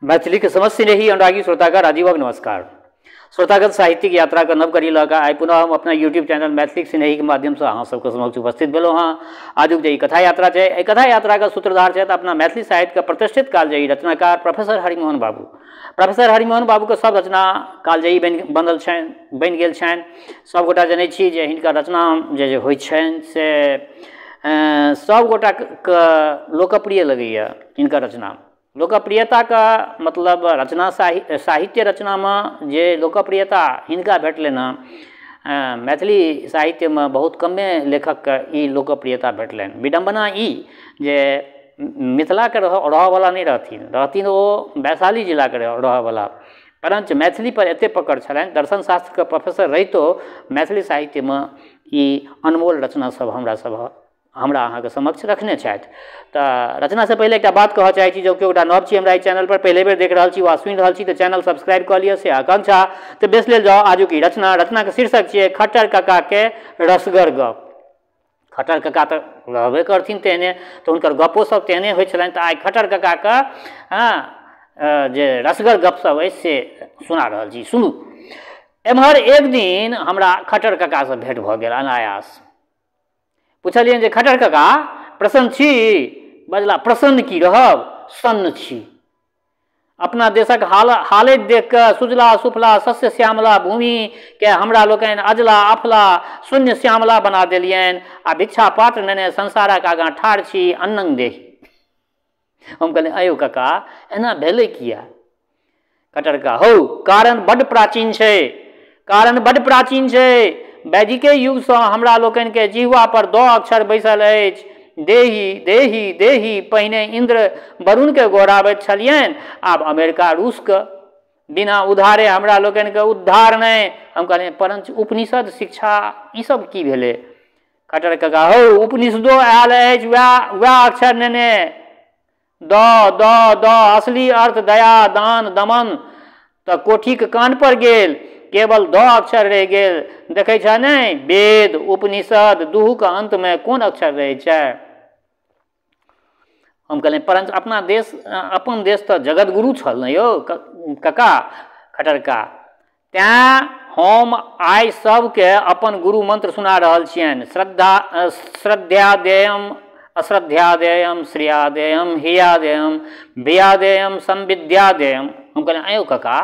मैथिली के समस्त स्नेही अनुरागी श्रोतागण आजीवक नमस्कार। श्रोतागण साहित्यिक यात्रा का नव करी लगा आइ पुनः हम अपना यूट्यूब चैनल मैथिली स्नेही के माध्यम से अहाँ सबके समक्ष उपस्थित भेलहुँ हाँ। आजुक जे कथा यात्रा है, एहि कथा यात्रा का सूत्रधार है अपना मैथिली साहित्य के प्रतिष्ठित कालजयी रचनाकार प्रोफेसर हरिमोहन बाबू। प्रोफेसर हरिमोहन बाबू के सब रचना कालजयी बनि गेल छनि। सबगोटा जनै छी जे हिनकर रचना जे होइ छनि से सबगोटा के लोकप्रिय लगैए। हिनकर रचना लोकप्रियता का मतलब रचना साहित्य रचना में जे लोकप्रियता हिनका भेटलै ना, मैथिली साहित्य में बहुत कमे लेखक के ई लोकप्रियता भेटलनि। विडम्बना ई जे मिथिला के रहऽवला नहीं रहथिन ओ वैशाली जिला के रहऽवला, परंतु मैथिली पर एते पकड़ छलनि। दर्शन शास्त्र के प्रोफेसर रहितो मैथिली साहित्य में ई अनमोल रचना सब हमरा अहाँ के समक्ष रखने छथि। तो रचना से पहले एक बात कह चाहे छी, जो कि नव छी हमरा चैनल पर पहले बेर देख रहा छी वा सुनि रहल छी तो चैनल सब्सक्राइब कर लिअ से आकांक्षा। तो बेस लेल जाओ आजू की रचना के शीर्षक छियै खट्टर कक्का के रसगर गप। खट्टर कक्का तो रहबे करथिन तेहने, तो हुनकर गपो सब तेहने होइ छलनि। तो आइ खट्टर कक्का के जे रसगर गप सब अछि से सुना रहल छी, सुनू। एम्हर एक दिन हमरा खट्टर कक्का से भेंट भऽ गेल अनायास। पूछलियनि जे खट्टर कक्का प्रसन्न छी? बजला प्रसन्न की रहब, सन्न छी। अपना देशक हालत देख कऽ सुजला सुफला सस्य श्यामला भूमि के हमरा लोकनि अजला अफला शून्य श्यामला बना देलियनि आ भिक्षा पात्र नेने संसारक आगाँ ठाढ़ छी अन्नंग देही। हम कहलियै आयौ कक्का एना भेलै किया? खट्टर कक्का हौ कारण बड्ड प्राचीन छै, कारण बड्ड प्राचीन छै। वैदिके युग से हमरा लोकनि के जिह्वा पर 2 अक्षर बैसल अछि, देही देही देही। पहिने इंद्र वरुण के गोहराबैत छलियनि, आब अमेरिका रूस के। बिना उधारे हमरा लोकनि के उद्धार नहीं। हम कहलियै परंतु उपनिषद शिक्षा ई सब की भेलै? खट्टर कक्का हौ उपनिषदो आयल अछि वएह अक्षर नेने द असली अर्थ दया दान दमन। तो कोठी के कान पर गेल, केवल 2 अक्षर रह गेल। देखे छ नहीं वेद उपनिषद दुहू के अंत में कोन अक्षर रहे छै? हम कहलियै परंतु अपना देश अपन देश तो जगत गुरु छल ने यौ कक्का। खट्टर कक्का तें हम आइ सबके अपन गुरु मंत्र सुना रहल छियनि। श्रद्धादेयम अश्रद्धादेयम श्रियादेयम हियादेयम भियादेयम संविद्यादेयम। हम कहलियै आयौ कक्का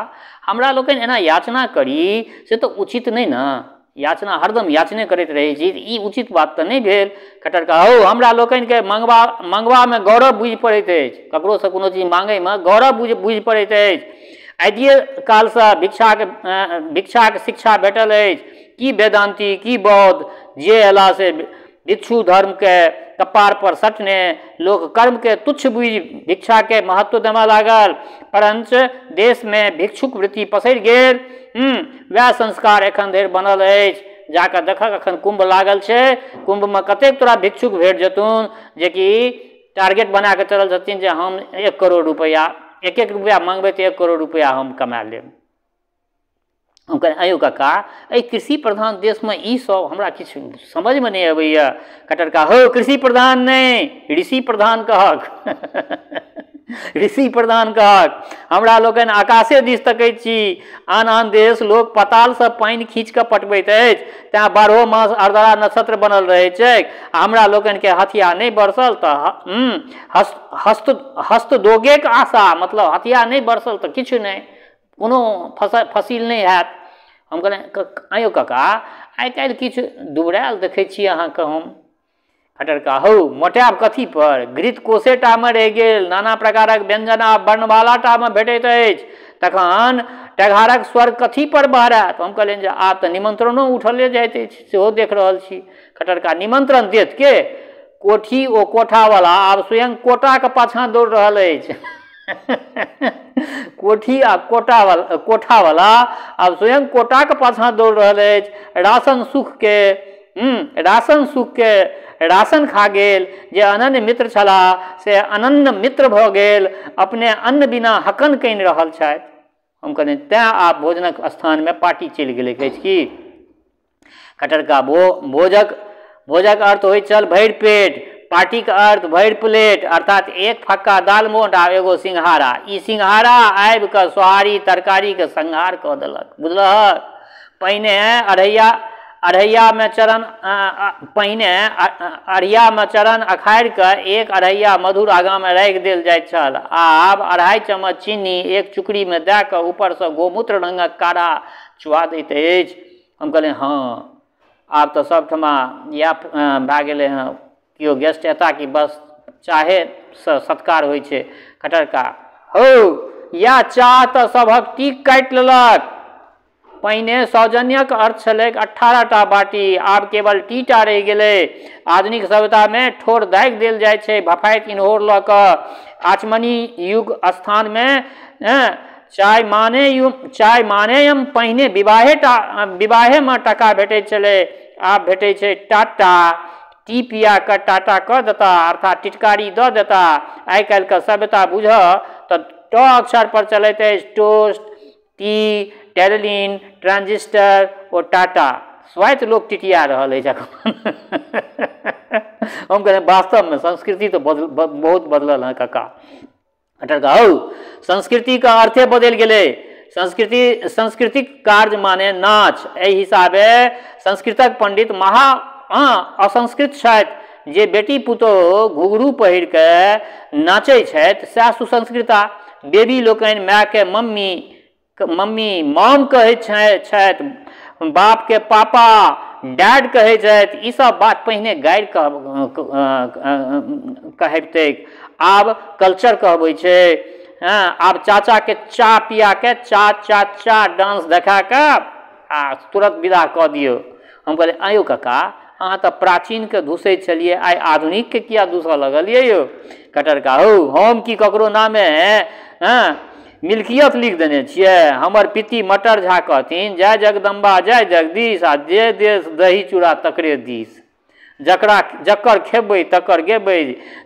हमरा लोकनि एना याचना करी से तो उचित नहीं ना। याचना हरदम याचने करैत रहे छी, ई उचित बात तो नहीं भेल। खट्टर कक्का हौ हमरा लोकनि के मंगवा में गौरव बुझि पड़ैत अछि, ककरो से कोनो चीज मांगे में गौरव बुझि पड़ैत अछि। आदिये काल से भिक्षा के शिक्षा भेटल अछि। की वेदांती की बौद्ध जे अयला से भिक्षु धर्म के कपार पर सटने लोग कर्म के तुच्छ बुझि भिक्षा के महत्व देवा लागल। परंतु देश में भिक्षुक वृत्ति पसरि गेल। वह संस्कार एखन धरि बनल अछि। जाकर देखक अखन कुंभ लागल छै, कुंभ में कतेक तोरा भिक्षुक भेट जतुन जे कि टारगेट बना के चलल छथिन जे हम 1 करोड़ रुपया 1 रुपया मांगबै तो 1 करोड़ रुपया हम कमा लेब। हम कहलियै आयौ कक्का एहि कृषि प्रधान देश में ई सब हमरा किछु समझ में नहीं अबैया। खट्टर कक्का हौ कृषि प्रधान नहीं ऋषि प्रधान कहक। ऋषि प्रधान कहक। हमरा लोकनि आकाशे दिस तकैत छी, आन देश लोग पताल से पानि खींच के पटबैत अछि, तें 12 मास अर्धरा नक्षत्र बनल रहे छै। हमरा लोकनि के हथिया नहीं बरसल तो हस्त दोगे के आशा, मतलब हथिया नहीं बरसल तो किछु नहीं, कोनो फसिल नहीं हैत। हम कहलियै आयौ कक्का आइ काल्हि किछु दुबरायल देखै छी अहाँके हम। खट्टर कक्का हौ मोटाब कथी पर? घृत कोसेटा में रह गेल, नाना प्रकारक व्यंजन आ वर्णमालाटा में भेटैत अछि, तखन टेघारक स्वर्ग कथी पर बहरात? हम कहलियनि जे आब तऽ निमंत्रणो उठले जाइत अछि, सेहो देख रहल छी। खट्टर कक्का निमंत्रण देत के? कोठी ओ कोठावाला आब स्वयं कोटा के पाछाँ दौड़ रहल अछि। कोठी आ कोठावाला आब स्वयं कोटा के पाछाँ दौड़ रहल अछि। राशन सुख के राशन खा गेल, जे अनन्य मित्र छलाह से अनन्य मित्र भऽ गेल, अपने अन्न बिना हकन कनि रहल छथि। हम कहलियै तें आब भोजनक स्थान में पार्टी चलि गेलै अछि की? खट्टर कक्का भोजक अर्थ होइ छल भरि पेट, पार्टी के अर्थ भरि प्लेट अर्थात एक फक्का दाल मोट आ एगो सिंघारा। ई सिंघारा आबि कऽ सोहारी तरकारी के संहार कऽ देलक, बुझलहक। पहिने अढ़ैया में चरण अखाड़ि कऽ एक अढ़ैया मधुर आगाँ में राखि देल जाइत छल। आब 2.5 चम्मच चीनी एक चुकड़ी में दए कऽ ऊपर से गोमूत्र रंगक काढ़ा चुआ दैत अछि। हम कहलियै हाँ आब तऽ सबठमा इएह भए गेलै हँ, केओ गेस्ट एता कि बस चाहे से सत्कार होइ छै। खटरका हौ या चाह तऽ सभक टीक काटि लेलक। पहिने सौजन्यक अर्थ छलै 18टा बाटी, आब केवल टीटा रहि गेलै। आधुनिक सभ्यता में ठोर दागि देल जाइ छै भफाइत इन्होर लऽ कऽ। आचमनी युग स्थान में चाय मानेयम पहिने विवाहे में टका भेटैत छलै, आब भेटै छै टाटा। टी पिया कऽ टाटा कऽ देता अर्थात टिटकारी दऽ देता। आइ काल्हि के सभ्यता बुझऽ तऽ ट अक्षर पर चलैत अछि टोस्ट, टी, टेरलिन, ट्रांजिस्टर और टाटा। स्वायत्त लोग टिटिया रहल अछि अखन। हम कहलियै वास्तव में संस्कृति तो बहुत बदलल है काका। खटरका हौ संस्कृति का अर्थे बदलि गेलै। सांस्कृतिक कार्य माने नाच। एहि हिसाबे संस्कृतक पंडित महा असंस्कृत छथि। जे बेटी पुतोह घुघरू पहिर के नाचै छथि सएह सुसंस्कृता। बेबी लोकनि माय के मम्मी मॉम कहैत छथि, बाप के पापा डैड कहैत छथि। ई सब बात पहिने गारि कहबतै, आब कल्चर कहबै छै। आब चाचा के चा पिया के चा डांस देखा के आ तुरंत विदा कऽ दियौ। हम कहलियै आयौ काका अहाँ तऽ प्राचीन के दूसै छलियै, आइ आधुनिक के किया दूसऽ लगलियै यौ। कटरका हौ हम की ककरो नामे मिल्कियत लिख देने छियै। हमर पिति मटर झा कहथिन जय जगदम्बा जय जगदीश आ जे देश दही चूड़ा तकरे दिस। जकर खेबै तकर गेबै,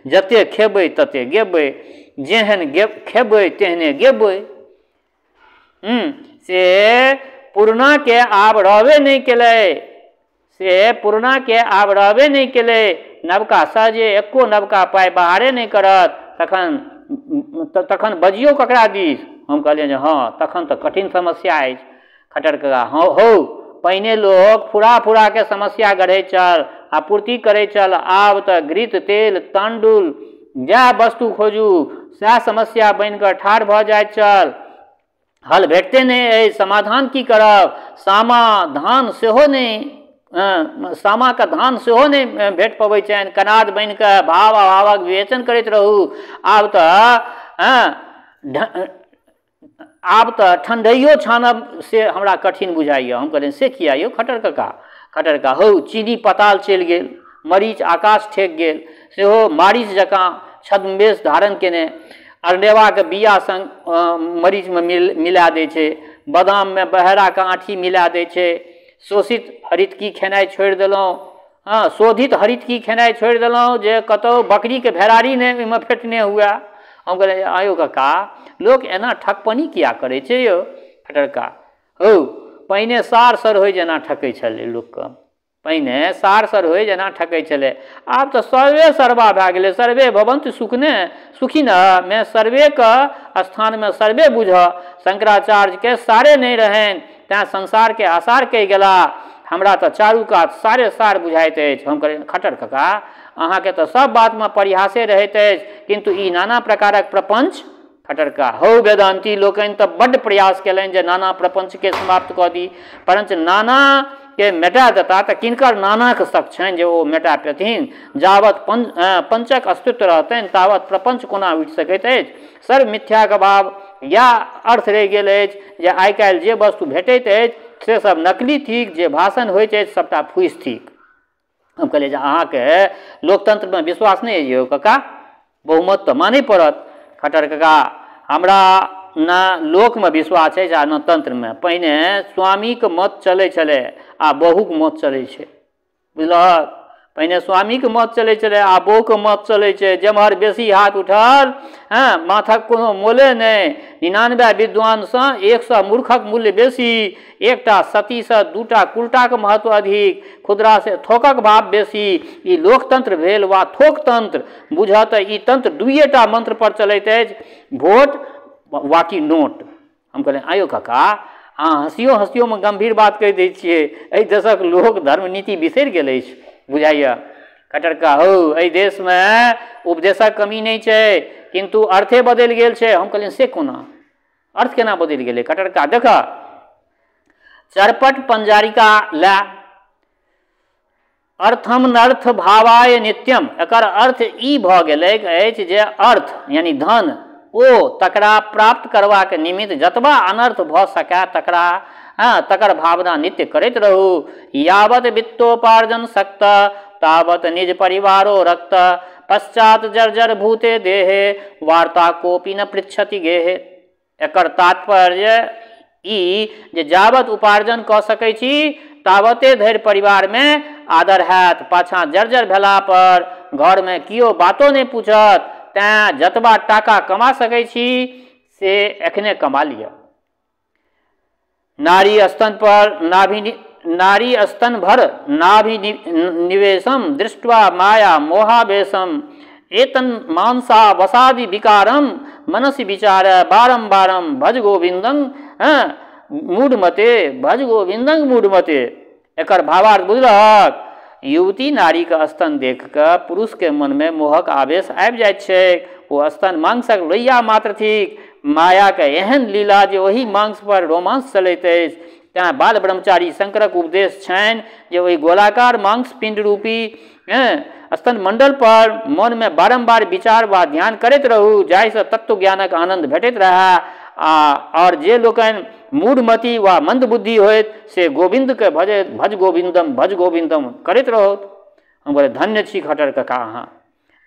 जते खेबै तते गेबै, जेहन खेबै तेहने गेबै। से पुरना के आब रहबे नहीं केलै। नवका सहजे एको नवका पाइ बाहरे नहीं करत, तखन बजियो ककरा दिस। हम कहलियै जे हाँ तखन तऽ कठिन समस्या अछि। खटरका हौ पहिने लोग फुरा के समस्या गढ़ै छल, आपूर्ति करै छल। आब तऽ घृत तेल तांडुल जएह वस्तु खोजू सएह समस्या बनि कऽ ठाढ़ भऽ जाइत छल। हल भेटते नहीं अछि, समाधान की करब। सामा का धान सेहो नहीं भेट पबै छनि। कनाद बनि कऽ भाव अभावक विवेचन करैत रहू। आब तऽ ठंडइयो छानब से हमरा कठिन बुझाइए। हम कहलियै से किया यौ खटरका हौ चीनी पताल चलि गेल, मरीच आकाश ठेक गेल, सेहो मारीच जकाँ छद्मवेश धारण केने। अरनेवा के बिया संग मरीच में मिला दै छै, बादाम में बहेरा के आँठी मिला दै छै। शोषित हरितकी खेनाइ छोड़ि देलहुँ, शोधित हरितकी खेनाइ छोड़ि देलहुँ जे कतहु बकरी के भेरारी नहि ओहिमे फेटने हुए। हम कहलियै आयौ काका लोक एना ठकपनी किया करै छै यौ। खटरका हौ पहिने सार सरहोइ जेना ठकै छलै लोकके, पहिने सार सरहोइ जेना ठकै छलै। आब तऽ सर्वे सर्वा भए गेलै। सर्वे भवन्तु सुखिनः में सर्वे के स्थान में सर्वे बुझऽ। शंकराचार्य के सारे नहीं रहनि तैं संसार के आसार कहि गेला। हमरा तऽ चारू कात सारे सार बुझाइत अछि। हम कहलियै खटर काका अहाँके तऽ सब बात में परिहासे रहैत अछि, किंतु ई नाना प्रकारक प्रपंच। खटरका हौ वेदांती लोकनि तऽ बड्ड प्रयास केलनि जे नाना प्रपंच के समाप्त कऽ दी, परंच नाना के मेटा देता तऽ किनकर नानाक शक छनि जे ओ मेटा पेथिन। जावत पंचक अस्तित्व रहतनि तावत प्रपंच कोना उठि सकैत अछि। सर्व मिथ्याक भाव या अर्थ रहि गेल अछि जे आइ काल्हि जे वस्तु भेटैत अछि से सब नकली थिक, जे भाषण होइत अछि सबटा फूसि थिक। हम कहलियै जे अहाँके लोकतंत्र में विश्वास नहीं अछि यौ काका, बहुमत तऽ मानय पड़त। खटर काका हमरा न लोक में विश्वास अछि आ न तंत्र में। पहिने स्वामी के मत चलै छलै आ बहुक मत चलै छै, बुझलहक। पहिने स्वामीके मत चलै छलै, आ बहूके मत चलै छै। जेम्हर बेसी हाथ उठल, माथक कोनो मोले नहि। 99 विद्वानसँ 100 मूर्खक मूल्य बेसी। एकटा सतीसँ 2टा कुलटाक महत्व अधिक। खुदरा से थोकक भाव बेसी। ई लोकतंत्र भेल वा थोकतंत्र? बुझऽ तऽ ई तंत्र 2टा मंत्र पर चलैत अछि, वोट वा कि नोट। हम कहलियै आयो काका, अहाँ हँसियोमे गंभीर बात कहि दै छियै। एहि देशक लोक धर्म नीति बिसरि गेल अछि बुझाइए। कटरका हौ, एहि देशमे उपदेशक कमी नहीं छै, किंतु अर्थे बदलि गेल छै। हम कहलियै से कोना? अर्थ केना बदलि गेलै? कटरका देख, चरपट पंजारिका ला अर्थम नर्थ भावाय नित्यम। एकर अर्थ ई भऽ गेलै अछि जे अर्थ यानी धन, ओ तकरा प्राप्त करबाक निमित्त जतबा अनर्थ भऽ सकै तकर भावना नित्य करैत रहू। यावत वित्तोपार्जन सक्त तावत निज परिवारो रक्त। पश्चात जर्जर भूते देहे वार्ता कोपी न पृच्छति गेहे। एकर तात्पर्य ई जे जावत उपार्जन कऽ सकै छी तावते धरि परिवारमे आदर हैत। पाछाँ जर्जर भेला पर घरमे किओ बातो नहि पूछत। तेँ जतबा टाका कमा सकै छी से एखने कमा लिअ। नारी स्तन भर नाभि निवेशम दृष्ट्वा माया मोहावेशम। एतन मानसा वसादि विकारम मनसि विचार बारंबारम भज गोविंदं मूढ़मते, भज गोविंदं मूढ़मते। एकर भावार्थ बुझलहक? युवती नारी के स्तन देख कऽ पुरुष के मन में मोहक आवेश आबि जाइत छै। ओ स्तन मांसक लोहिया मात्र थिक। माया के एहन लीला जे ओहि मांस पर रोमांस चलैत अछि। तेँ बाल ब्रह्मचारी शंकरक उपदेश छनि जे ओहि गोलाकार मांस पिंड रूपी स्तन मंडल पर मन में बारंबार विचार वा ध्यान करैत रहू, जाहिसँ तत्व ज्ञानक आनंद भेटैत रहै। और जे लोकनि मूढ़मती वा मंदबुद्धि होइत से गोविंद के भज गोविंदम करैत रहत। हम बोले धन्य छी खटर कका,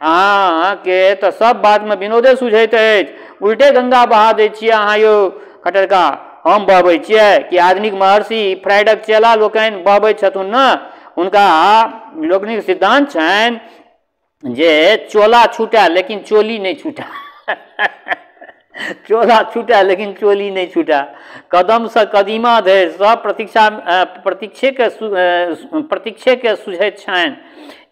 अहाँके तऽ सब बातमे विनोदे सुझैत अछि, उल्टे गंगा बहा दै छियै अहाँ यौ। खटरका हम बहबै छियै कि आधुनिक महर्षि फ्राइडक चेला लोकनि बहबै छथुन ने? हुनका लोकनिक सिद्धांत छनि जे चोला छूटै लेकिन चोली नहीं छूटै। चोला छूटै लेकिन चोली नहीं छूटै। कदम से कदीमा धरि सब प्रतीक्षे के सुझैत छनि।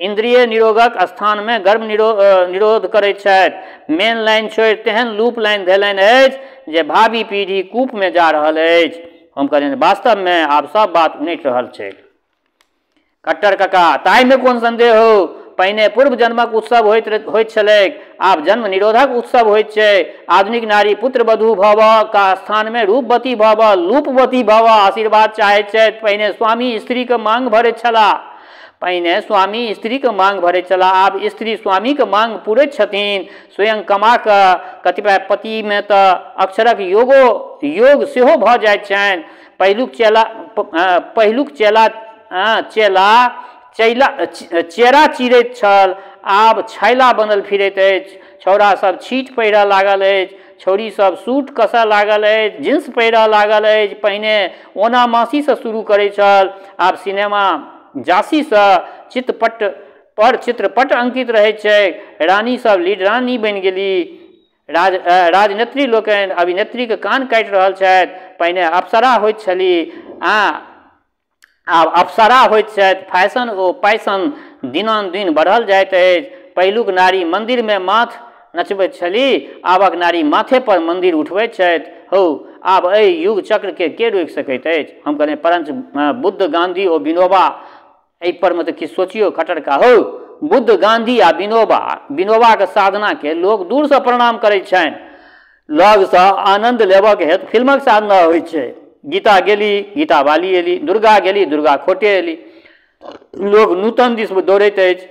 इंद्रिय निरोगक स्थान में गर्भ निरोध करैत छथि। मेन लाइन छोड़ि तेहन लूप लाइन धेलनि अछि जे भावी पीढ़ी कूप में जा रहल अछि। हम कहलियनि वास्तव में आब सब बात उनटि रहल छै। खट्टर कका ताहिमे कोन संदेह हो? पहिने पूर्व जन्मक उत्सव होइत छलैक, आब जन्म निरोधक उत्सव होइत छै। आधुनिक नारी पुत्र वधू भव का स्थान में रूपवती भव, लूपवती भव आशीर्वाद चाहैत छथि। पहिने स्वामी स्त्री के मांग भरैत छलाह, आब स्त्री स्वामी के मांग पूरैत छथिन। स्वयं कमा कऽ कतिपय पति में तऽ अक्षरक योग सेहो भऽ जाइत छनि। पहिलुक चेरा चिरैत छल, आब छैला बनल फिरैत अछि। छौड़ा सब छीट पहिरऽ लागल अछि, छौड़ी सब सूट कसऽ लागल अछि, जींस पहिरऽ लागल अछि। पहिने ओना मासी से शुरू करै छल, आब सिनेमा जासी से चित्रपट अंकित रहै छै। रानी सब लीड रानी बनि गेली। राजनेत्री लोकनि अभिनेत्री के कान काटि रहल छथि। पहिने अप्सरा होइत छली, आब अप्सरा होइत छथि। फैशन ओ पैशन दिनानुदिन बढ़ल जाइत अछि। पहिलुक नारी मंदिर में माथ नचबैत छली, आबक नारी माथे पर मंदिर उठबैत छथि। हौ आब एहि युग चक्र के रोकि सकैत अछि? हम कहलियै परंच बुद्ध गांधी ओ विनोबा एहि पर में तो किछु सोचियो। खटरका हौ, बुद्ध गांधी आ विनोबा के साधना के लोग दूर से प्रणाम करैत छनि, लग से आनंद लेबऽ के हेतु फिल्मक साधना होइत छै। गीता गेली गीता बाली एली, दुर्गा गेली दुर्गा खोटे एली। लोग नूतन दिस दौड़ैत अछि।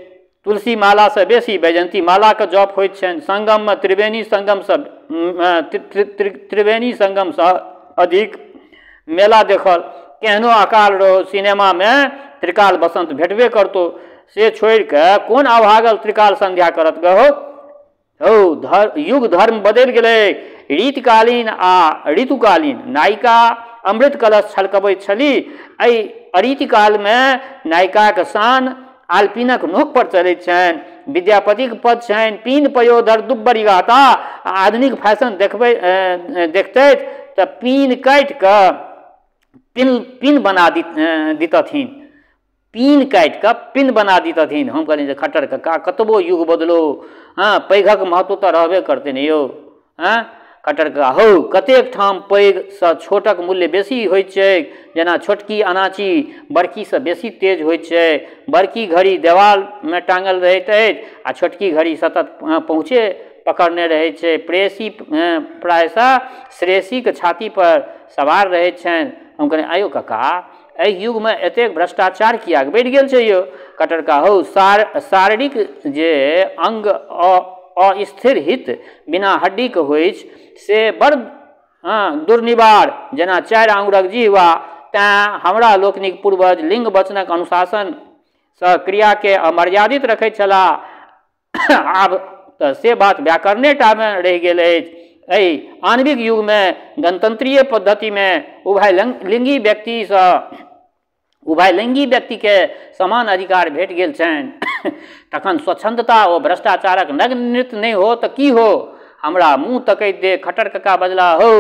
तुलसी माला से बेसी वैजयंती माला के जप होइत छनि। संगम में त्रिवेणी संगम से अधिक मेला देखल केहनो अकाल रहो। सिनेमा में त्रिकाल बसंत भेटबे करतो, से छोड़ के कोन अभागल त्रिकाल संध्या करत गहो? हो युग धर्म बदलि गेलै। रीतकालीन आ ऋतुकालीन नायिका अमृत कलश छलकबैत छली। एहि अरीतिकाल में नायिका के शान आलपीनक नोक पर चलैत छनि, विद्यापतिक पद छनि, पीन पयोधर दुब्बरी गाता। आधुनिक फैशन देखतै तऽ पीन काटि कऽ पिन बना दितथिन, पीन काटि कऽ पिन बना दितथिन। हम कहलियै जे खट्टर कक्का कतबो युग बदलो, हाँ पैघक महत्व तऽ रहबे करतै ने यौ। हाँ खट्टर कक्का हौ कतेक ठाम पैघसँ छोटक मूल्य बेसी होइत छै, जेना छोटकी अनाची बड़कीसँ बेसी तेज होइत छै। बड़की घड़ी देवालमे टाँगल रहैत अछि आ छोटकी घड़ी सतत पहुँचे पकड़ने रहैत छै। प्रेयसी प्रायशः श्रेयसीके छाती पर सवार रहैत छनि। हम कहलियै आयौ कक्का एहि युगमे एतेक भ्रष्टाचार किएक बढ़ि गेल छै यौ। खट्टर कक्का हौ शारीरिक जे अंग अस्थिर हित बिना हड्डीके होइत से बड़ दुर्निवार, जेना 4 आङ्गुरक जीवा। तेँ हमरा लोकनिक पूर्वज लिंग वचनक अनुशासनसँ क्रियाके अमर्यादित रखैत छलाह। आब तऽ से बात व्याकरणे टामे रहि गेल अछि। एहि आणविक युगमे गणतंत्रीय पद्धतिमे उभयलिंगी व्यक्तिके समान अधिकार भेट गेल छनि। तखन स्वच्छंदता ओ भ्रष्टाचारक नग्न नृत्य नहीं हो तऽ की हो। हमरा मुँह तकैत दे खट्टर कक्का बजला हौ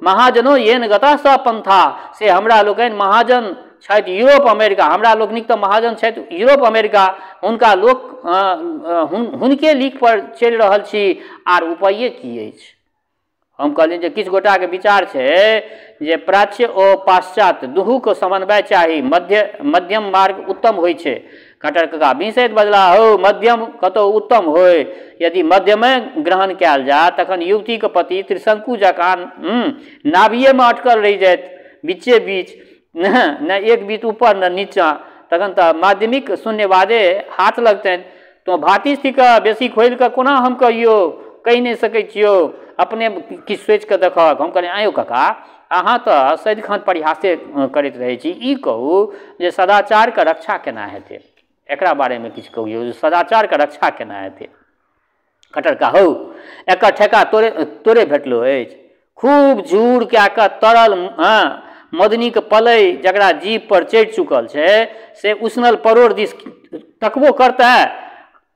महाजनो येन गता स पंथा। से हमरा लोकनि महाजन छथि यूरोप अमेरिका, हमरा लोकनिक तऽ महाजन छथि यूरोप अमेरिका, हुनका लोक हुनके लीक पर चलि रहल छी, आर उपाये की अछि। हम कहलियै जे किछु गोटाके विचार छै जे प्राच्य ओ पाश्चात्य दुहूके समन्वय चाही, मध्यम मार्ग उत्तम होइ छै। खट्टर कक्का बिसैत बजला हौ मध्यम कतौ उत्तम होय, यदि मध्यमे ग्रहण कयल जाय तखन युवतीके पति त्रिशंकु जकाँ नाभिएमे अटकल रहि जायत, बीचे बीच न एक बीत ऊपर न नीचाँ, तखन तऽ माध्यमिक शून्यवादे हाथ लगतनि। तो भातिष्ठिके बेसी खोलि कऽ कोना हम कहियौ, कहि नहि सकैत छियौ, अपने किछु सोचि कऽ देखक। हम कहलियै आयौ कक्का अहाँ तऽ सदिखन परिहासे करैत रहै छी, ई कहू जे सदाचारके रक्षा केना हेतै, एकरा बारेमे किछु कहियौ जे सदाचारके रक्षा केना हेतै। खट्टर कक्का हौ एकर ठेका तोरे भेटलो अछि। खूब झूर कए कऽ तरल मदनीके पलै जकरा जीभ पर चढ़ि चुकल छै से उसनल परोड़ दिस तकबो करतै।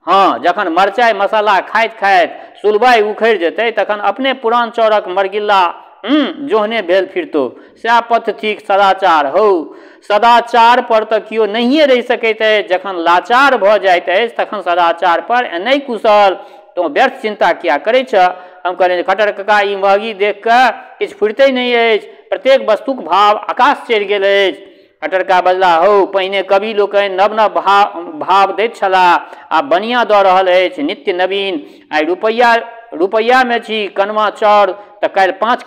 हाँ जखन मरचाइ मसाला खाइत खाइत सुलबाइ उखड़ि जेतै तखन अपने पुरान चौरक मरगिल्ला जोहने भेल फिरतौ। सएह पथ थिक सदाचार हौ। सदाचार पर तऽ केओ नहिए रहि सकैत अछि, जखन लाचार भऽ जाइत अछि तखन सदाचार पर नहि कुशल। तो व्यर्थ चिंता किया करै छ। हम कहलियै खट्टर कक्का ई महगी देख कऽ किछु फुरिते नहीं अछि, प्रत्येक वस्तुक भाव आकाश चढ़ि गेल अछि। खट्टर कक्का बजला हौ पहिने कवि लोकनि नव नव भाव दैत छलाह, आब बनिया दऽ रहल अछि नित्य नवीन। आइ रुपैयामे छी कनमा चाउर तऽ काल्हि 5,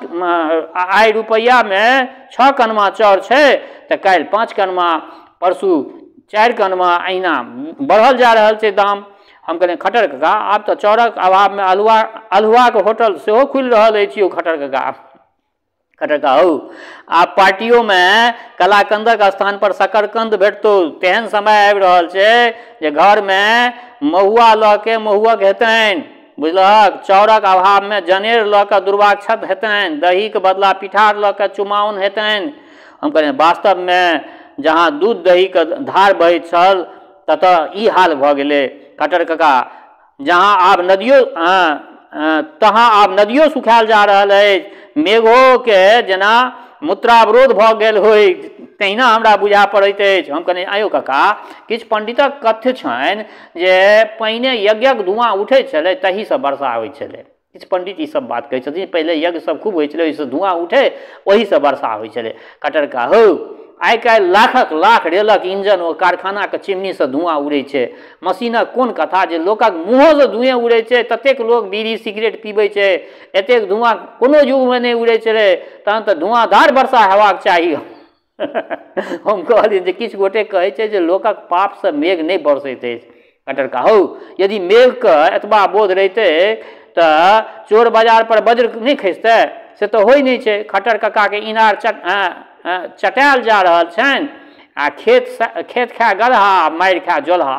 आइ रुपैयामे 6 कनमा चाउर छै तऽ काल्हि 5 कनमा, परसू 4 कनमा, अहिना बढ़ल जा रहल छै दाम। हम कहलियै खट्टर कक्का आब तऽ चाउरक अभावमे अल्हुआके होटल सेहो खुलि रहल अछि यौ खट्टर कक्का। खट्टर कक्का हौ आब पार्टियोमे कलाकंदक स्थान पर शकरकंद भेटतौ। तेहन समय आबि रहल छै जे घरमे महुआ लऽ के महुअक हेतनि, बुझलहक। चाउरक अभावमे जनेर लऽ कऽ दुर्वाक्षत हेतनि, दहीके बदला पिठार लऽ कऽ चुमाओन हेतनि। हम कहलियै वास्तवमे जहाँ दूध दहीके धार बहैत छल ततऽ ई हाल भऽ गेलै खट्टर कक्का। जहाँ आब नदियो सुखायल जा रहल अछि, मेघोके जेना मूत्रावरोध भऽ गेल होइ तहिना हमरा बुझा पड़ैत अछि। हम कहलियै आयौ कक्का किछु पंडितक कथ्य छनि जे पहिने यज्ञक धुआँ उठैत छलै तहीसँ वर्षा होइत छलै। किछु पंडित ई सब बात कहै छथिन पहिले यज्ञ सब खूब होइ छलै, ओहिसँ धुआँ उठे ओहीसँ वर्षा होइ छलै। खट्टर कक्का हौ आइ काल्हि लाखक लाख रेलक इंजन ओ कारखानाके चिमनीसँ धुआँ उड़ै छै। मशीनक कोन कथा जे लोकक मुँहोसँ धुएँ उड़ै छै, ततेक लोक बीड़ी सिगरेट पीबै छै, एतेक धुआँ कोनो युगमे नहि उड़ै छलै। तहन तऽ धुआँधार वर्षा हेबाक चाही। हम कहलियै जे किछु गोटे कहै छै जे लोकक पापसँ मेघ नहि बरसैत अछि। खट्टर कक्का हौ यदि मेघके एतबा बोध रहितै तऽ चोर बाजार पर वज्र नहि खसितै, से तऽ होइ नहि छै। खट्टर कक्काके इनार चटायल जा रहल छनि आ खेत खाए गदहा मारि खाए जोलहा।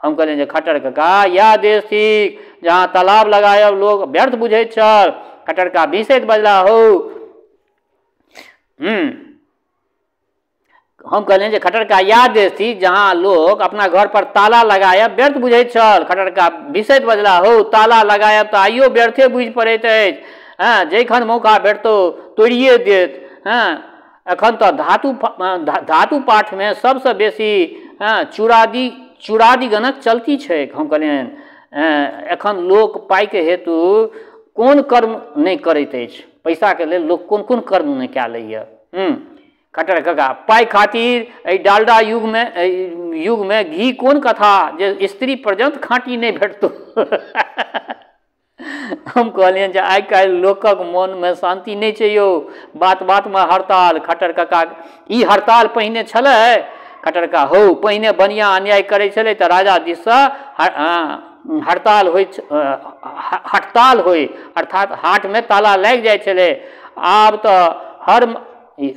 हम कहलियै जे खट्टर कक्का इएह देश थिक जहाँ तालाब लगायब लोग व्यर्थ बुझैत छल। खट्टर कक्का बिसैत बजला हौ हम कहलियनि जे खटरका याद देश थी जहाँ लोग अपना घर पर ताला लगायब व्यर्थ बुझैत छल। खटरका बिसैत बजला, हौ ताला लगायब तऽ आइयो व्यर्थे बुझि पड़ैत अछि। हाँ, जैखन मौका भेटतौ तोड़िए देत। हाँ, एखन तऽ धातु पाठ में सबसे बेसी चूड़ादी गणक चलती छै। हम कहलियनि एखन लोक पाई के हेतु कोन कर्म नहीं करैत अछि, पैसा के लेल लोक कोन कोन कर्म नहीं कए लैया। खटर काका पाई खातिर एहि डालडा युग में घी कोन कथा जे स्त्री पर्यंत खाँटी नहीं भेटतौ। हम कहलियनि जे आइ काल्हि लोकक मन में शांति नहीं छै यौ, बात बात में हड़ताल। खटर काका ई हड़ताल पहिने छलै? खटर का हौ पहिने बनिया अन्याय करै छलै तऽ राजा दिससँ हड़ताल होय अर्थात हाट में ताला लागि जाइ छलै। आब तऽ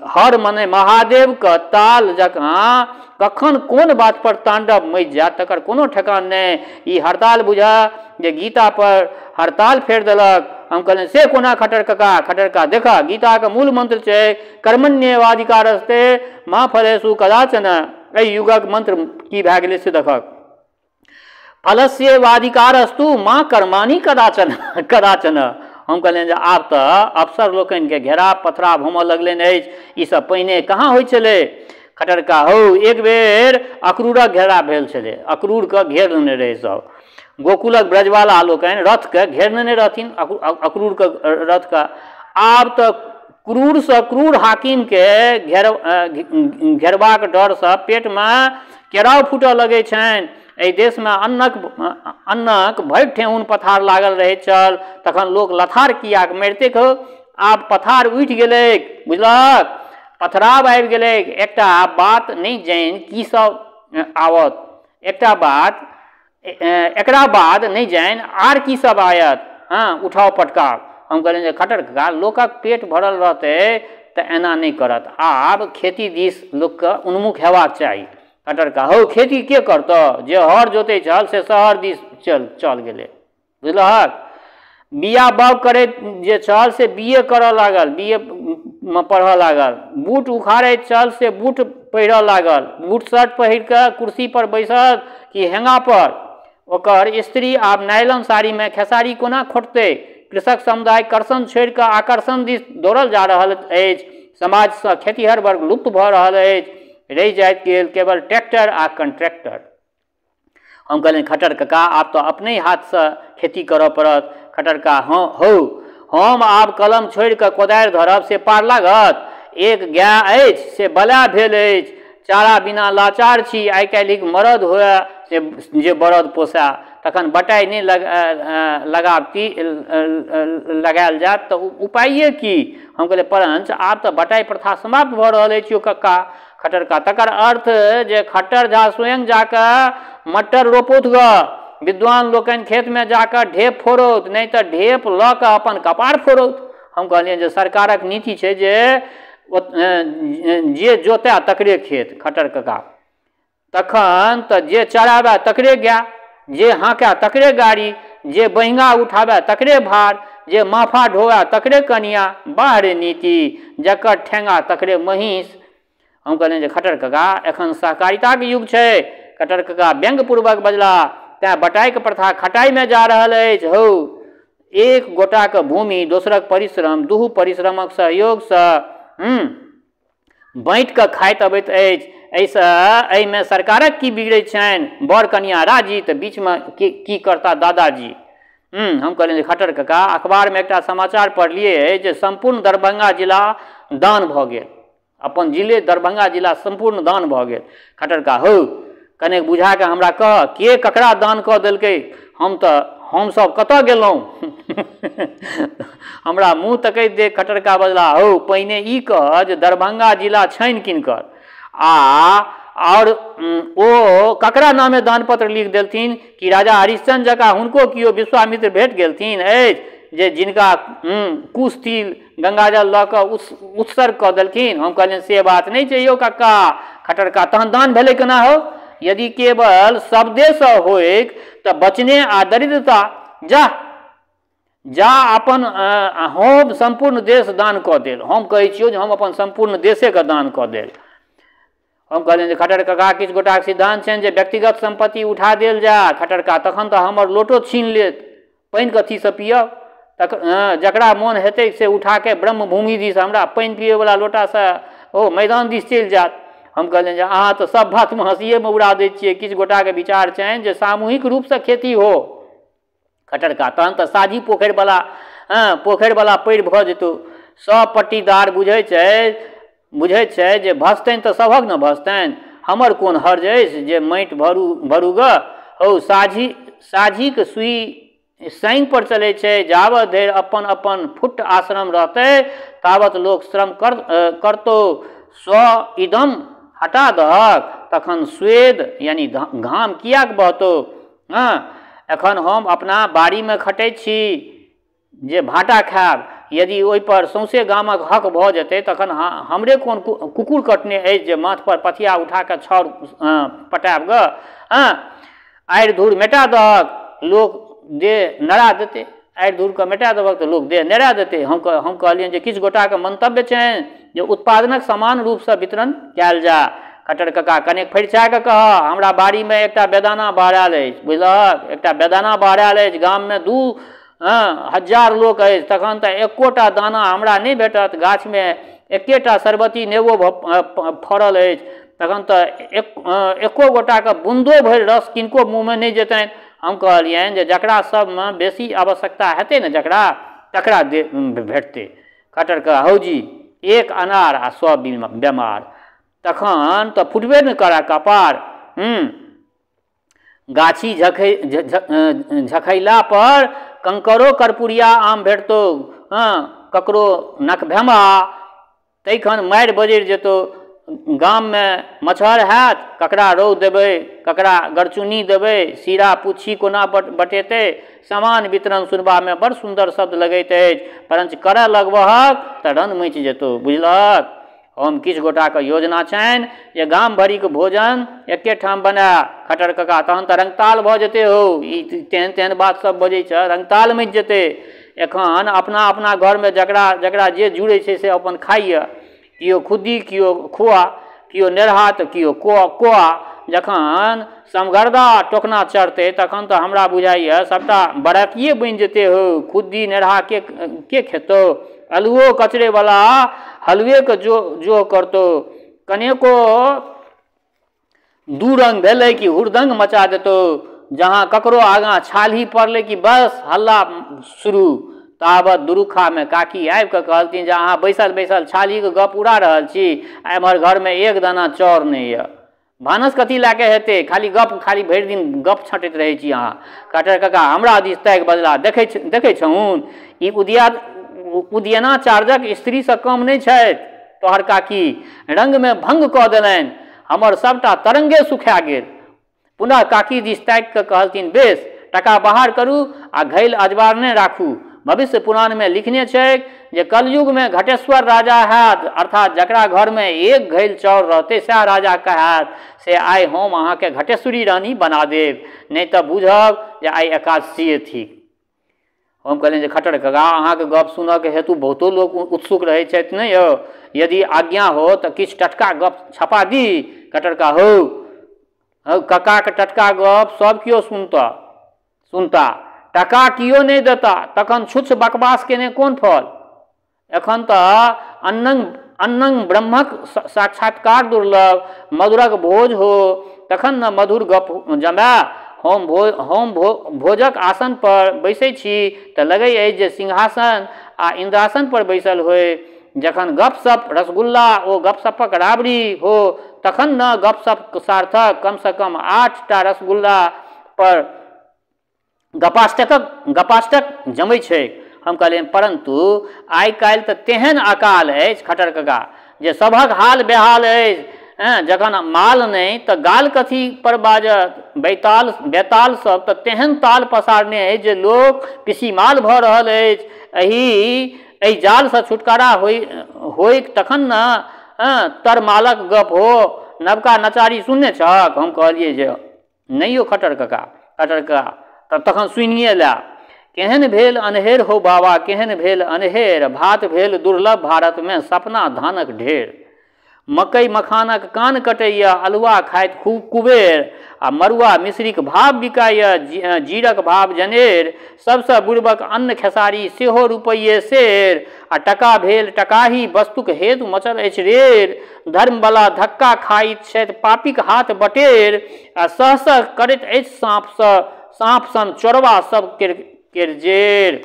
हर मने महादेव के ताल जकाँ कखन कोन बात पर तांडव मचि जायत तकर कोनो ठेकान नहीं। ई हड़ताल बुझा जे गीता पर हड़ताल फेर देलक। हम कहलियनि से कोना खटर काका? खटर का देखा गीता के मूल मंत्र छै कर्मण्येवाधिकारस्ते मा फलेषु कदाचन। एहि युगक मंत्र की भए गेलै से देखक, फलस्येवाधिकारस्तु मा कर्माणि कदाचन। हम कहलियनि जे आब तऽ अफसर लोकनि के घेराव पथराव होमऽ लगलनि अछि, ई सब पहिने कहाँ होइ छलै। खटरका हौ एक बेर अक्रूरक घेराव भेल छलै, अक्रूर के घेर लेने रहै सब। गोकुलक ब्रजवाला लोकनि रथ के घेरने नहि रहथिन अक्रूर के रथ के। आब तऽ क्रूर से क्रूर हाकिम के घेरबाक डर से पेट में केराव फूटऽ लगे छनि। एहि देश में अन्नक भरि ठेहुन पथार लागल रहे छल, तखन लोक लथार किया मारिते हो। आब पथार उठि गेलै, बुझलक, पथराव आबि गेलै। एकटा बात नहीं जानि की सब आवत, एकरा बाद नहीं जानि आर की सब आयत। हाँ, उठाओ पटकाव। हम कहलियनि जे खटर काका लोकक पेट भरल रहतै तऽ एना नहीं करत। आब खेती दिस लोक के उन्मुख हेबाक चाही। खटर का हौ खेती के करतौ? जे हर जोते छल से शहर दिस चल गेलै, बुझलहक। बिया बाउग करे जे छल से बीए करऽ लागल, बीए में पढ़ऽ लागल। बूट उखाड़े छल से बूट पहिरऽ लागल, बूट शर्ट पहिर के कुर्सी पर बैसत कि हेंगा पर। ओकर स्त्री आब नायलन साड़ी में खेसारी कोना खोटतै। कृषक समुदाय कर्षण छोड़ि कऽ आकर्षण दिस दौड़ल जा रहल अछि। समाज से खेतीहर वर्ग लुप्त भऽ रहल अछि, रहि जाइत गेल केवल ट्रैक्टर आ कंट्रैक्टर। हम कहलियनि खटर काका आब तो अपने हाथ से खेती करऽ पड़त। खटर का हौ हम आब कलम छोड़ि कऽ कोदारि धरब से पार लागत? एक गाय अछि से बला भेल अछि, चारा बिना लाचार छी। आइ काल्हिक मरद हुए से जे बरद पोसा, तखन बटाई नहीं लगायल जात तऽ उपाये की? हम कहलियै परंच आब तऽ बटाई प्रथा समाप्त भऽ रहल अछि यौ कक्का। खटर का तकर अर्थ जे खट्टर झा स्वयं जाकर मटर रोपौत ग, विद्वान लोकनि खेत में जाकर ढेप फोड़ौत, नहीं तऽ ढेप लऽ कऽ अपन कपार फोड़ौत। हम कहलियनि जे सरकारक नीति छै जे जोतै तकरे खेत। खटर काका तखन तऽ जे चराबै तकरे गाय, जे हाँकै तकरे गाड़ी, जे बहिंगा उठाबै तकरे भार, जे माफा ढोवै तकरे कनिया। बाह रे नीति, जकर ठेंगा तकरे महींस। हम कहलियनि जे खटर काका एखन सहकारिता के युग छै। खटर काका व्यंग्यपूर्वक बजला, तें बटाई के प्रथा खटाई में जा रहल अछि। हौ एक गोटा के भूमि दोसरक परिश्रम, दुहू परिश्रमक सहयोग से बाँटि कऽ खाइत अबैत अछि। एहिमे सरकारक की बिगड़ैत छनि? बर कनिया राजी तऽ बीच में की करता दादाजी। हम कहलियनि खटर काका अखबार में एकटा समाचार पढ़लियै जे संपूर्ण दरभंगा जिला दान भऽ गेल, अपन जिले दरभंगा जिला संपूर्ण दान भऽ गेल। खटर का हौ कने बुझा के हमरा कह के ककरा दान कऽ देलकै? हम सब कतऽ गेलहुँ? हमरा मुँह तकैत देख खटर का बजला, हौ पहिने ई कह जे दरभंगा जिला छनि किनकर, और ओ ककरा नामे दान पत्र लिख देलथिन कि राजा हरिश्चंद्र जकाँ हुनको किओ विश्वामित्र भेट गेलथिन अछि जे जिनका कुश तिल गंगाजल लऽ कऽ उत्सर्ग कऽ देलखिन? हम कहलियनि से बात नहीं छै यौ कक्का। खटर का तहन दान भेलै केना हो? यदि केवल शब्दे से होइक तऽ बचने आ दरिद्रता। जा अपन हम संपूर्ण देश दान कऽ देल। हम कहै छियौ जे हम अपन संपूर्ण देशे के दान कऽ देल। हम कहलियनि जे खट्टर कका किछु गोटाक सिद्धांत छनि जे व्यक्तिगत संपत्ति उठा देल जाय। खट्टर कका तखन तऽ हमर लोटो छीन लेत, पानि कथीसँ पियब, जकरा मोन हेतै से उठा के ब्रह्मभूमि दिस हमरा पानि पियैवला लोटासँ ओ मैदान दिस चलि जायत। हम कहलियनि जे अहाँ तऽ सब बातमे हँसिएमे उड़ा दै छियै, किछु गोटाके विचार छनि जे सामूहिक रूपसँ खेती हो। खट्टर कका तहन तऽ साझी पोखरिवला पैड़ भऽ जेतौ, सब पट्टीदार बुझै छै जे भसतनि तऽ सभक ने भसतनि, हमर कोन हर्ज अछि जे माटि भरू ग। हौ साझीके सुई साइन पर चलै छै, जाबत धरि अपन अपन फुट आश्रम रहतै ताबत लोक श्रम करतौ, स्व इदम हटा दहक तखन स्वेद यानी घाम कियाक बहतौ। एखन हम अपना बाड़ीमे खटै छी जे भाटा खायब, यदि ओहिपर सौंसे गामक हक भऽ जेतै तखन हमरे कोन कुकुर कटने अछि जे माथ पर पथिया उठा कऽ छाउर पटायब ग। आड़ि धूर मेटा दहक लोक देह नड़ा देतै, आड़ि धूरके मेटा देबक तऽ लोक देह नड़ा देतै। हम कहलियनि जे किछु गोटाके मंतव्य छनि जे उत्पादनक समान रूपसँ वितरण कयल जाय। खट्टर कका कनेक फरिचा कऽ कह, हमरा बाड़ीमे एकटा बेदाना बाड़ायल अछि, बुझलहक, एकटा बेदाना बाड़ायल अछि, गाममे 2000 लोक अछि, तखन तऽ एकोटा दाना हमरा नहि भेटत, गाछमे एकेटा सरबती नेबो फड़ल अछि, तखन तऽ एको गोटाके बूंदो भरि रस किनको मुँहमे नहि जेतनि। हम कहलियनि जे जकरा सबमे बेसी आवश्यकता हेतै ने तकरा भेटतै। खट्टर कका हौजी एक अनार आ 100 बेमार, तखन तऽ फुटबे ने करा कपार। गाछी झखैला पर कंकरो कर्पुरिया आम भेटतौ, ककरो नकभेमा तैखन मारि बजरि जेतौ। गाममे मच्छर हैत, ककरा रौद देबै, ककरा गरचुन्नी देबै, सीरा पुच्छी कोना बटेतै। समान वितरण सुनबामे बड़ सुन्दर शब्द लगैत अछि, परंच करऽ लगबहक तऽ रन मचि जेतौ, बुझलहक। हम किछु गोटाके योजना छनि जे गाम भरिके भोजन एके ठाम बनाए। खट्टर कका तहन तऽ रंगताल भऽ जेतै हो, ई तेहन बात सब बजै छ, रंगताल मचि जेतै। एखन अपना अपना घरमे जकरा जे जुड़ै छै से अपन खाइए, किओ खुद्दी, किओ खोआ, किओ नेरहा तऽ किओ कोआ। जखन समगरदा टोकना चढ़तै तखन तऽ हमरा बुझाइए सबटा बरातिए बनि जेतै हो। खुद्दी नेरहा के खेतौ, अलुओ कचरेवला हलुएके जो करतौ, कनेको दू रंग भेलै कि हुड़दंग मचा देतौ। जहाँ ककरो आगाँ छाली पड़लै कि बस हल्ला शुरू। ताबत दुरुखामे काकी आबि कऽ कहलथिन जे अहाँ बैसल बैसल छालीके गप उड़ा रहल छी, एम्हर घरमे एक दाना चाउर नहि यऽ, भानस कथी लए के हेतै, खाली भरि दिन गप छँटैत रहै छी अहाँ। खट्टर कका हमरा दिस ताकि बजला, देखै छहुन ई उदियना चार्जक स्त्रीसँ कम नहि छथि, तोहर काकी रंगमे भंग कऽ देलनि, हमर सबटा तरंगे सुखा गेल। पुनः काकी दिस ताकि कऽ कहलथिन बेस टका बाहर करू आ घैल अजबारने राखू। भविष्य पुराणमे लिखने छै जे कलयुगमे घटेश्वर राजा हैत, अर्थात जकरा घरमे एक घैल चाउर रहतै सएह राजा कहात। से आइ हम अहाँके घटेश्वरी रानी बना देब, नहि तऽ बुझब जे आइ एकादशी थिक। हम कहलियनि जे खट्टर कका अहाँके गप सुनऽके हेतु बहुतो लोक उत्सुक रहै छथि ने यौ, यदि आज्ञा हो तऽ किछु टटका गप छपा दी। खट्टर कका हौ ककाके टटका गप सब केओ सुनता, टका किओ नहि देता, तखन छुच्छ बकवास केने कोन फल। एखन तऽ अन्नंग ब्रह्मक साक्षात्कार दुर्लभ, मधुरक भोज हो तखन न मधुर गप जमाय। हम भोजक आसन पर बैसै छी तऽ लगै अछि जे सिंहासन आ इंद्रासन पर बैसल होय। जखन गपशप रसगुल्ला ओ गपशपक राबड़ी हो तखन न गपशप सार्थक। कम से कम 8टा रसगुल्ला पर गपाष्टक जमै छै। हम कहलियनि परंतु आइ काल्हि तऽ तेहन अकाल अछि खट्टर कका जे सभक हाल बेहाल अछि। जखन माल नहि तऽ गाल कथी पर बाजत। बेताल सब तऽ तेहन ताल पसारने अछि जे लोक पिसीमाल भऽ रहल अछि। एहि जालसँ छुटकारा होइ तखन न तरमालक गप हो। नवका नचारी सुनने छहक। हम कहलिए जे नहि यौ खट्टर कका तखन सुनिए ला। केहन भेल अन्हेर हो बाबा, केहन भेल अन्हेर, भात भेल दुर्लभ भारतमे सपना धानक ढेर। मकई मखानक कान कटैया, अल्वा खाइत खूब कुबेर, आ मरुआ मिश्रीक भाव बिकाया, जीरक भाव जनेर, सबसँ बुड़बक अन्न खेसारी, सेहो रुपैये शेर, आ टका भेल टकाही, वस्तुक हेतु मचल अछि रेर, धर्मवला धक्का खाइत छथि पापीक हाथ बटेर, आ सहसह करैत अछि साँप सन चोरबा सब केर जेर।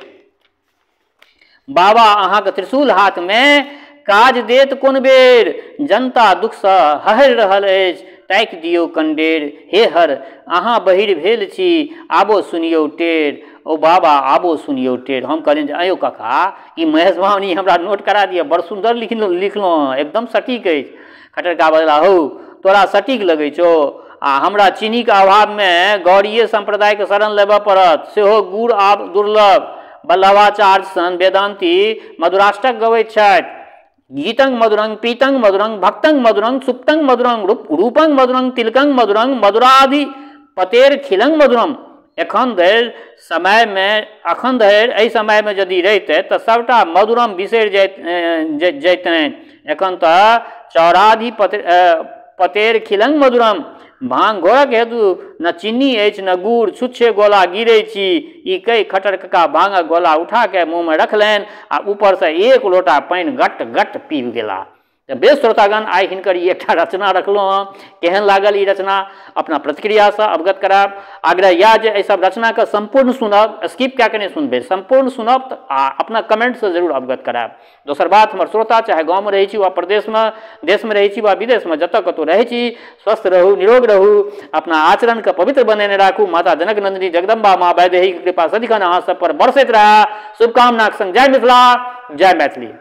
बाबा अहाँक त्रिशूल हाथमे, काज देत कोन बेर, जनता दुखसँ हहरि रहल अछि, ताकि दियौ कंडेर, हे हर अहाँ बहिर भेल छी, आबो सुनियौ टेर, ओ बाबा आबो सुनियौ टेर। हम कहलियनि जे आयो काका ई महेशवाणी हमरा नोट करा दिअ, बड़ सुन्दर लिखलहुँ, एकदम सटीक अछि। खटरका बजला, हौ तोरा सटीक लगै छौ, आ हमरा चीनीके अभावमे गौड़ीय संप्रदायके शरण लेबऽ पड़त, सेहो गुड़ आब दुर्लभ। वल्लभाचार्य सन वेदांती मधुराष्टक गबैत छथि, गीतंग मधुरंग पीतंग मधुरंग भक्तंग मधुरंग सुप्तंग मधुरंग रूपंग मधुरंग तिलकंग मधुरंग मधुराधि पतेर खिलंग मधुरम। एखन धरि एहि समयमे यदि रहितै तऽ सबटा मधुरम बिसरि जैतनि। एखन तऽ चौराधि पतेर खिलंग मधुरम। भांग घोरक हेतु न चीनी अछि न गुड़, छुच्छे गोला गिरै छी, ई कहि खटर कक्का भांगक गोला उठा के मुँह में रखलनि आ ऊपर से एक लोटा पानि गट गट पीब गेला। तऽ बेस श्रोतागण, आइ हिनकर ई एकटा रचना रखलहुँ हँ। केहन लागल ई रचना, अपना प्रतिक्रियासँ अवगत करायब। आग्रह यऽ जे एहि सब रचनाके संपूर्ण सुनब, स्किप कए कऽ नहि सुनबै, संपूर्ण सुनब आ अपना कमेंटसँ जरूर अवगत करायब। दोसर बात, हमर श्रोता चाहे गाँवमे रहै छी वा प्रदेशमे, देशमे रहै छी वा विदेशमे, जतऽ कतौ रहै छी, स्वस्थ रहू, निरोग रहू, अपना आचरणके पवित्र बनेने राखू। माता जनक नंदिनी जगदम्बा माँ वैदेहीके कृपा सदिखन अहाँ सब पर बरसैत रहै। शुभकामनाक संग जय मिथिला, जय मैथिली।